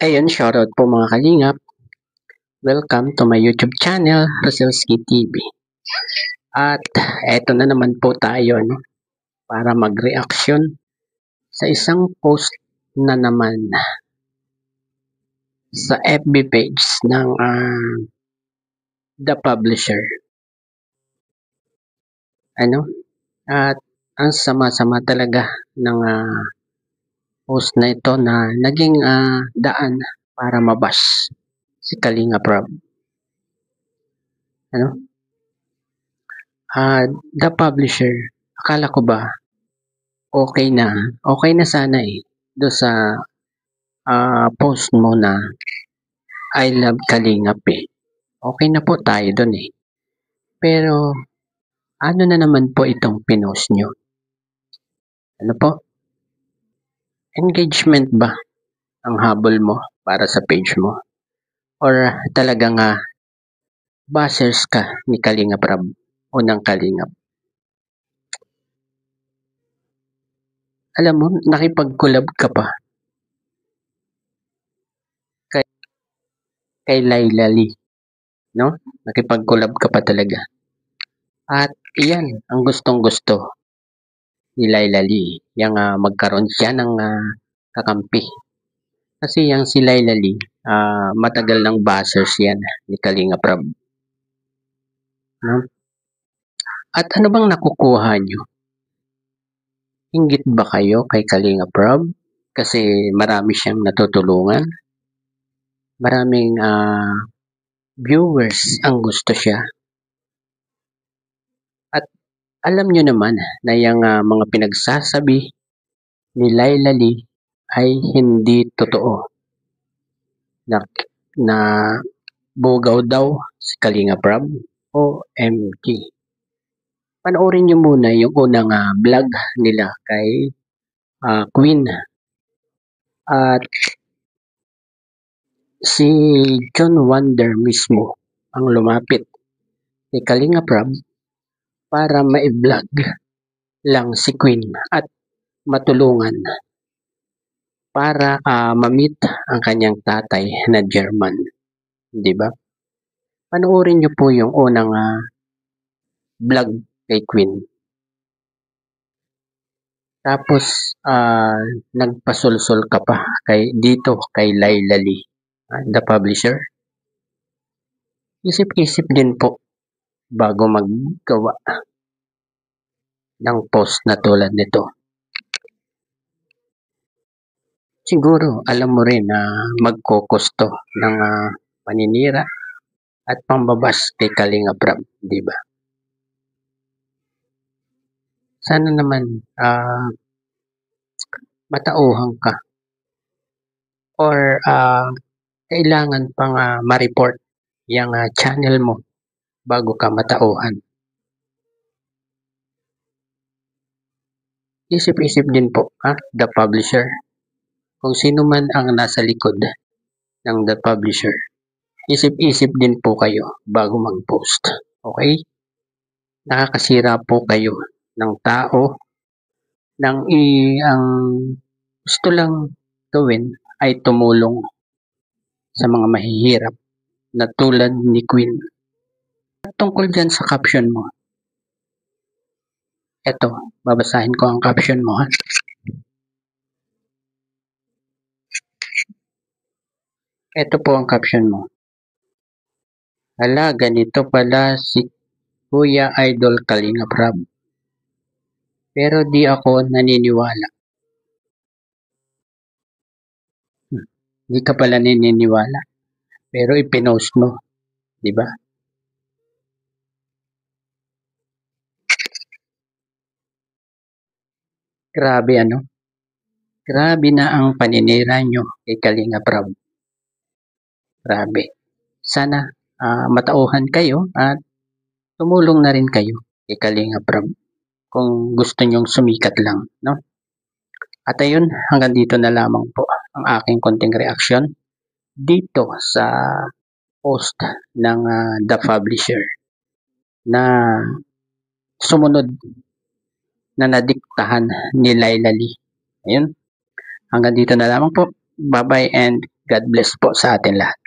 Ayun, shoutout po mga kalingap. Welcome to my YouTube channel, Roselski TV. At eto na naman po tayo para mag-reaction sa isang post na naman sa FB page ng The Publisher. At ang sama-sama talaga ng post na ito na naging daan para mabash si Kalingap Rob. The Publisher, akala ko ba okay na sana do sa post mo na I love Kalingap okay na po tayo doon pero ano na naman po itong pinost nyo? Ano po? Engagement ba ang habol mo para sa page mo? Or talagang bashers ka ni Kalingap Rob o ng Kalingap? Alam mo, nakipag-collab ka pa kay Laila Lee, no? Nakipag-collab ka pa talaga. At iyan ang gustong-gusto ni Laila Lee, yung magkaroon siya ng kakampi. Kasi yung si Laila Lee, matagal ng bashers yan ni Kalingap Rob. No? At ano bang nakukuha nyo? Inggit ba kayo kay Kalingap Rob? Kasi marami siyang natutulungan. Maraming viewers ang gusto siya. At alam nyo naman na yung mga pinagsasabi ni Laila Lee ay hindi totoo. Na bugaw daw si Kalingap Rob o MG. Panoorin nyo muna yung unang vlog nila kay Queen. At si John Wonder mismo ang lumapit kay Kalingap Rob para ma-vlog lang si Queen at matulungan para ma-meet ang kanyang tatay na German. Diba? Panoorin nyo po yung unang vlog kay Queen. Tapos nagpasulsul ka pa dito kay Laila Lee, The Publisher. Isip-isip din po bago maggawa ng post na tulad nito. Siguro alam mo rin na magkukusto ng paninira at pambabas kay Kalingap Rob, di ba? Sana naman matauhan ka or kailangan pang ma-report yung channel mo bago ka matauhan. Isip-isip din po The Publisher. Kung sino man ang nasa likod ng The Publisher, isip-isip din po kayo bago mag-post. Okay? Nakakasira po kayo ng tao ang gusto lang gawin ay tumulong sa mga mahihirap na tulad ni Queen. Tungkol dyan sa caption mo, eto, babasahin ko ang caption mo Ito po ang caption mo. Hala, ganito pala si Kuya Idol Kalingap Rob. Pero di ako naniniwala. Di ka pala naniniwala. Pero ipinost mo. Di ba? Grabe Grabe na ang paninira nyo kay Kalingap Rob. Grabe. Sana matauhan kayo at tumulong na rin kayo kay Kalingap Rob kung gusto nyong sumikat lang, no? At ayun, hanggang dito na lamang po ang aking konting reaction dito sa post ng The Publisher na sumunod na nadiktahan ni Laila Lee. Ayun, hanggang dito na lamang po. Bye-bye and God bless po sa atin lahat.